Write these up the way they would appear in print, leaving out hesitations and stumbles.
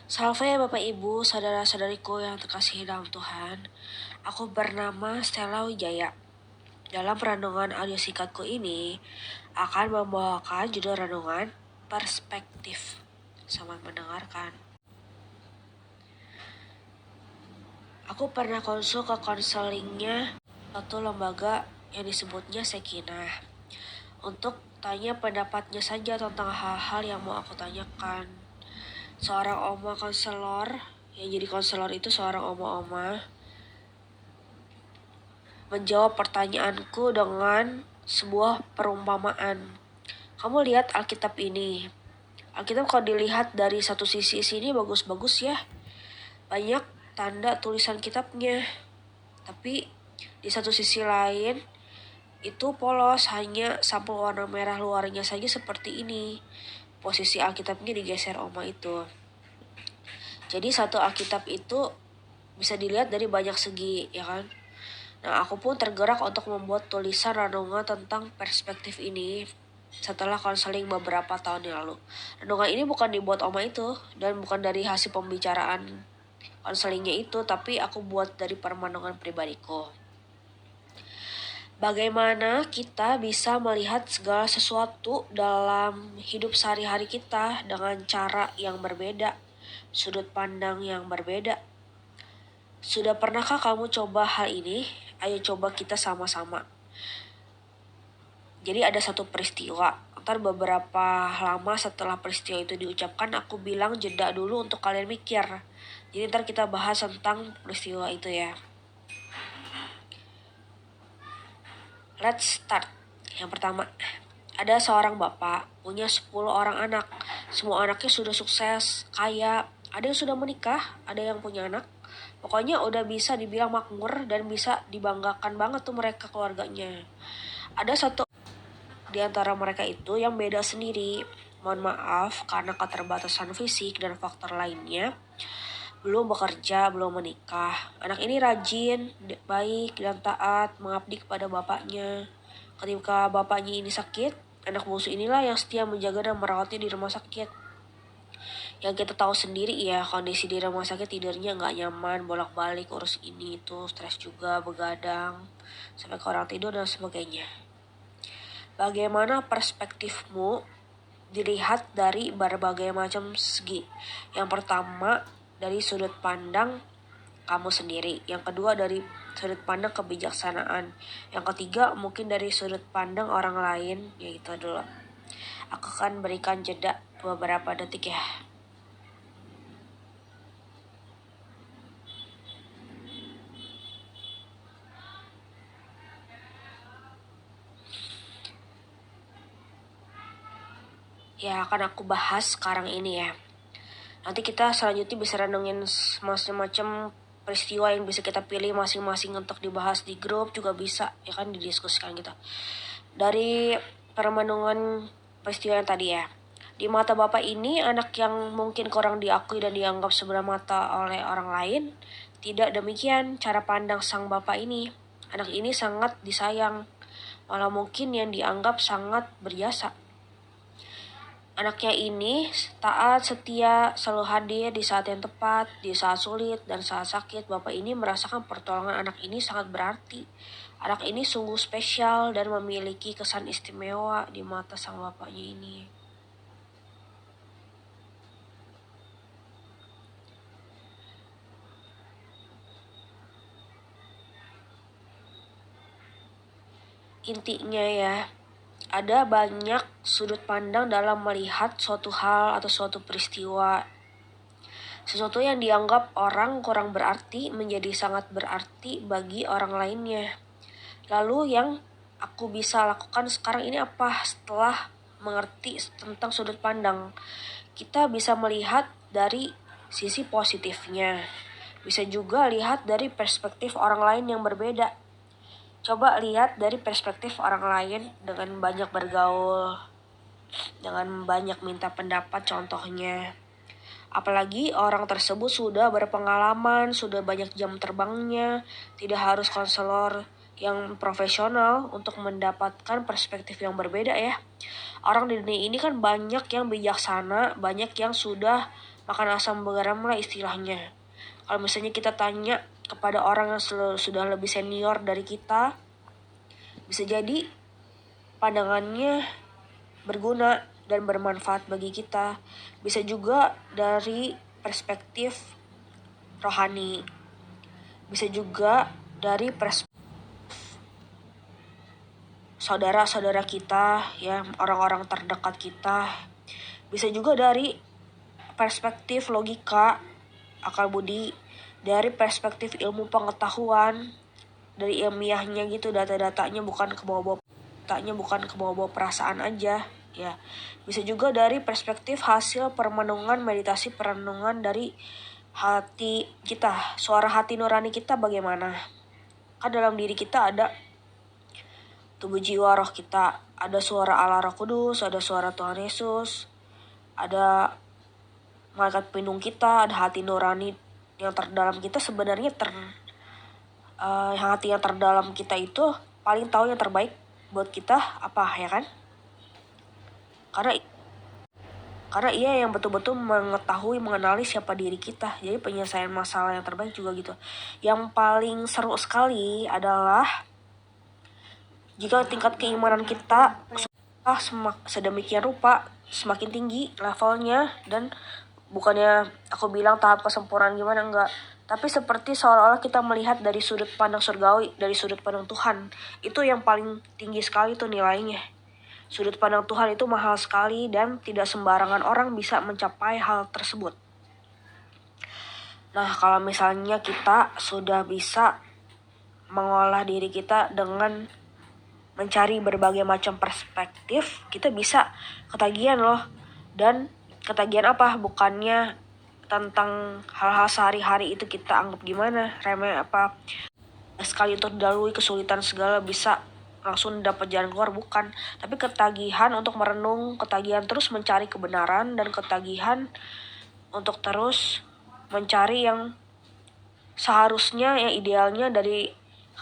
Salve Bapak Ibu, saudara-saudariku yang terkasihi dalam Tuhan. Aku bernama Stella Wijaya. Dalam renungan audio singkatku ini akan membawakan judul renungan Perspektif. Selamat mendengarkan. Aku pernah konsul ke konselingnya satu lembaga yang disebutnya Sekinah untuk tanya pendapatnya saja tentang hal-hal yang mau aku tanyakan. Seorang oma konselor, yang jadi konselor itu seorang oma-oma, menjawab pertanyaanku dengan sebuah perumpamaan. Kamu lihat Alkitab ini. Alkitab kalau dilihat dari satu sisi sini bagus-bagus ya. Banyak tanda tulisan kitabnya. Tapi di satu sisi lain itu polos, hanya sampul warna merah luarnya saja seperti ini. Posisi Alkitabnya digeser oma itu. Jadi satu Alkitab itu bisa dilihat dari banyak segi, ya kan? Nah, aku pun tergerak untuk membuat tulisan renungan tentang perspektif ini setelah konseling beberapa tahun yang lalu. Renungan ini bukan dibuat oma itu dan bukan dari hasil pembicaraan konselingnya itu, tapi aku buat dari permenungan pribadiku. Bagaimana kita bisa melihat segala sesuatu dalam hidup sehari-hari kita dengan cara yang berbeda, sudut pandang yang berbeda. Sudah pernahkah kamu coba hal ini? Ayo coba kita sama-sama. Jadi ada satu peristiwa. Ntar beberapa lama setelah peristiwa itu diucapkan, aku bilang jeda dulu untuk kalian mikir. Jadi ntar kita bahas tentang peristiwa itu ya. Let's start. Yang pertama, ada seorang bapak punya 10 orang anak. Semua anaknya sudah sukses, kaya. Ada yang sudah menikah, ada yang punya anak. Pokoknya udah bisa dibilang makmur dan bisa dibanggakan banget tuh mereka keluarganya. Ada satu di antara mereka itu yang beda sendiri. Mohon maaf karena keterbatasan fisik dan faktor lainnya. Belum bekerja, belum menikah. Anak ini rajin, baik dan taat, mengabdi kepada bapaknya. Ketika bapaknya ini sakit, anak bungsu inilah yang setia menjaga dan merawatnya di rumah sakit. Yang kita tahu sendiri ya, kondisi di rumah sakit tidurnya nggak nyaman, bolak-balik urus ini itu, stres juga, begadang, sampai kurang tidur dan sebagainya. Bagaimana perspektifmu dilihat dari berbagai macam segi? Yang pertama, dari sudut pandang kamu sendiri. Yang kedua, dari sudut pandang kebijaksanaan. Yang ketiga, mungkin dari sudut pandang orang lain. Ya itu dulu. Aku akan berikan jeda beberapa detik ya. Ya akan aku bahas sekarang ini ya. Nanti kita selanjutnya bisa renungin macam-macam peristiwa yang bisa kita pilih masing-masing untuk dibahas di grup juga bisa, ya kan, didiskusikan gitu. Dari permenungan peristiwa yang tadi ya. Di mata bapak ini, anak yang mungkin kurang diakui dan dianggap sebelah mata oleh orang lain, tidak demikian cara pandang sang bapak ini. Anak ini sangat disayang, malah mungkin yang dianggap sangat berjasa. Anaknya ini taat, setia, selalu hadir di saat yang tepat, di saat sulit, dan saat sakit. Bapak ini merasakan pertolongan anak ini sangat berarti. Anak ini sungguh spesial dan memiliki kesan istimewa di mata sang bapaknya ini. Intinya ya, ada banyak sudut pandang dalam melihat suatu hal atau suatu peristiwa. Sesuatu yang dianggap orang kurang berarti menjadi sangat berarti bagi orang lainnya. Lalu yang aku bisa lakukan sekarang ini apa setelah mengerti tentang sudut pandang? Kita bisa melihat dari sisi positifnya. Bisa juga lihat dari perspektif orang lain yang berbeda. Coba lihat dari perspektif orang lain dengan banyak bergaul, dengan banyak minta pendapat contohnya. Apalagi orang tersebut sudah berpengalaman, sudah banyak jam terbangnya, tidak harus konselor yang profesional untuk mendapatkan perspektif yang berbeda ya. Orang di dunia ini kan banyak yang bijaksana, banyak yang sudah makan asam garam lah istilahnya. Kalau misalnya kita tanya kepada orang yang sudah lebih senior dari kita, bisa jadi pandangannya berguna dan bermanfaat bagi kita. Bisa juga dari perspektif rohani. Bisa juga dari perspektif saudara-saudara kita, ya, orang-orang terdekat kita. Bisa juga dari perspektif logika, akal budi, dari perspektif ilmu pengetahuan, dari ilmiahnya gitu, data-datanya bukan kebawa-bawa perasaan aja, ya. Bisa juga dari perspektif hasil permenungan, meditasi perenungan dari hati kita, suara hati nurani kita bagaimana. Kan dalam diri kita ada tubuh jiwa roh kita, ada suara Allah Roh Kudus, ada suara Tuhan Yesus, ada malaikat pelindung kita, ada hati nurani yang terdalam kita. Sebenarnya hati yang terdalam kita itu paling tahu yang terbaik buat kita apa, ya kan? Karena ia yang betul-betul mengetahui, mengenali siapa diri kita. Jadi penyelesaian masalah yang terbaik juga gitu. Yang paling seru sekali adalah jika tingkat keimanan kita sedemikian rupa, semakin tinggi levelnya, dan bukannya aku bilang tahap kesempurnaan gimana, enggak. Tapi seperti seolah-olah kita melihat dari sudut pandang surgawi, dari sudut pandang Tuhan. Itu yang paling tinggi sekali tuh nilainya. Sudut pandang Tuhan itu mahal sekali dan tidak sembarangan orang bisa mencapai hal tersebut. Nah, kalau misalnya kita sudah bisa mengolah diri kita dengan mencari berbagai macam perspektif, kita bisa ketagihan loh. Dan ketagihan apa? Bukannya tentang hal-hal sehari-hari itu kita anggap gimana, remeh apa, sekali untuk dilalui kesulitan segala bisa langsung dapat jalan keluar, bukan. Tapi ketagihan untuk merenung, ketagihan terus mencari kebenaran, dan ketagihan untuk terus mencari yang seharusnya, yang idealnya dari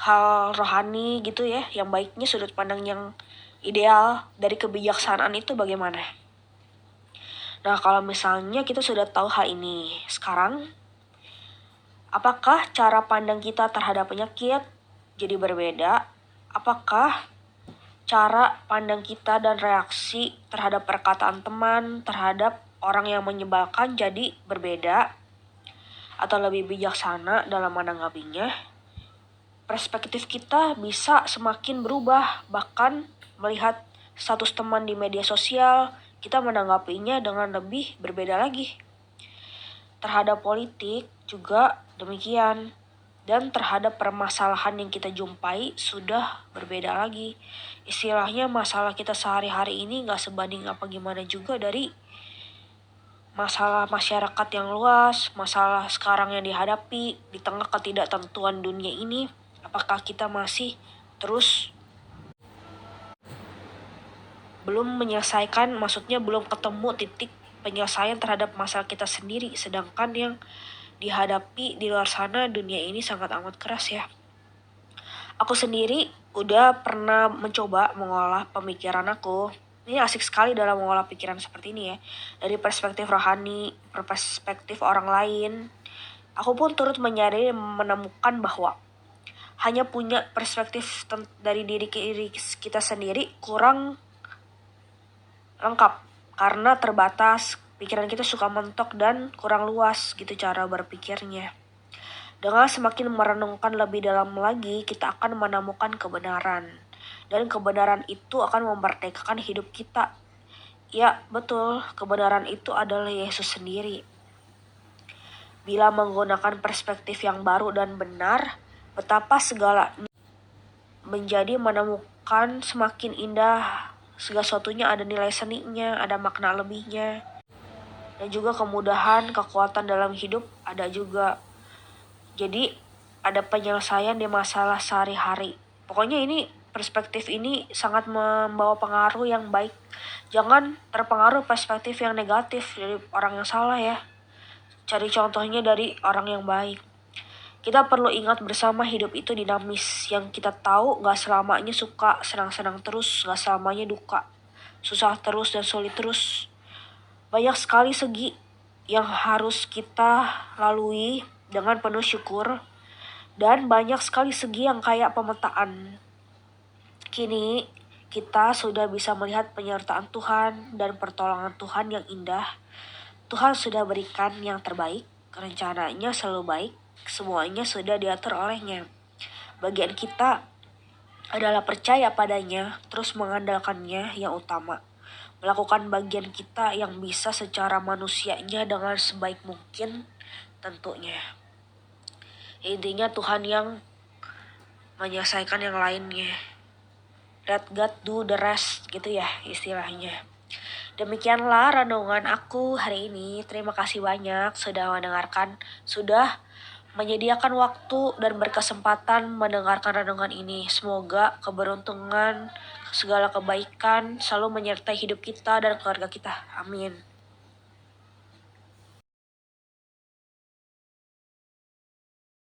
hal rohani gitu ya, yang baiknya, sudut pandang yang ideal dari kebijaksanaan itu bagaimana. Nah, kalau misalnya kita sudah tahu hal ini, sekarang apakah cara pandang kita terhadap penyakit jadi berbeda? Apakah cara pandang kita dan reaksi terhadap perkataan teman, terhadap orang yang menyebalkan jadi berbeda? Atau lebih bijaksana dalam menanggapinya? Perspektif kita bisa semakin berubah, bahkan melihat status teman di media sosial, kita menanggapinya dengan lebih berbeda lagi. Terhadap politik juga demikian. Dan terhadap permasalahan yang kita jumpai sudah berbeda lagi. Istilahnya masalah kita sehari-hari ini gak sebanding apa gimana juga dari masalah masyarakat yang luas, masalah sekarang yang dihadapi di tengah ketidaktentuan dunia ini. Apakah kita masih terus belum menyelesaikan, maksudnya belum ketemu titik penyelesaian terhadap masalah kita sendiri, sedangkan yang dihadapi di luar sana dunia ini sangat amat keras ya. Aku sendiri udah pernah mencoba mengolah pemikiran aku. Ini asik sekali dalam mengolah pikiran seperti ini ya. Dari perspektif rohani, perspektif orang lain. Aku pun turut menyadari menemukan bahwa hanya punya perspektif dari diri kita sendiri kurang lengkap. Karena terbatas, pikiran kita suka mentok dan kurang luas gitu cara berpikirnya. Dengan semakin merenungkan lebih dalam lagi, kita akan menemukan kebenaran. Dan kebenaran itu akan memerdekakan hidup kita. Ya, betul, kebenaran itu adalah Yesus sendiri. Bila menggunakan perspektif yang baru dan benar, betapa segalanya menjadi menemukan semakin indah. Segala sesuatunya ada nilai seninya, ada makna lebihnya. Dan juga kemudahan, kekuatan dalam hidup ada juga. Jadi ada penyelesaian di masalah sehari-hari. Pokoknya ini perspektif ini sangat membawa pengaruh yang baik. Jangan terpengaruh perspektif yang negatif dari orang yang salah ya. Cari contohnya dari orang yang baik. Kita perlu ingat bersama hidup itu dinamis. Yang kita tahu gak selamanya suka, senang-senang terus, gak selamanya duka. Susah terus dan sulit terus. Banyak sekali segi yang harus kita lalui dengan penuh syukur, dan banyak sekali segi yang kayak pemetaan. Kini kita sudah bisa melihat penyertaan Tuhan dan pertolongan Tuhan yang indah. Tuhan sudah berikan yang terbaik, rencananya selalu baik, semuanya sudah diatur olehnya. Bagian kita adalah percaya padanya, terus mengandalkannya yang utama. Melakukan bagian kita yang bisa secara manusianya dengan sebaik mungkin tentunya. Intinya Tuhan yang menyelesaikan yang lainnya. Let God do the rest gitu ya istilahnya. Demikianlah renungan aku hari ini. Terima kasih banyak sudah mendengarkan, sudah menyediakan waktu dan berkesempatan mendengarkan renungan ini. Semoga keberuntungan, segala kebaikan selalu menyertai hidup kita dan keluarga kita. Amin.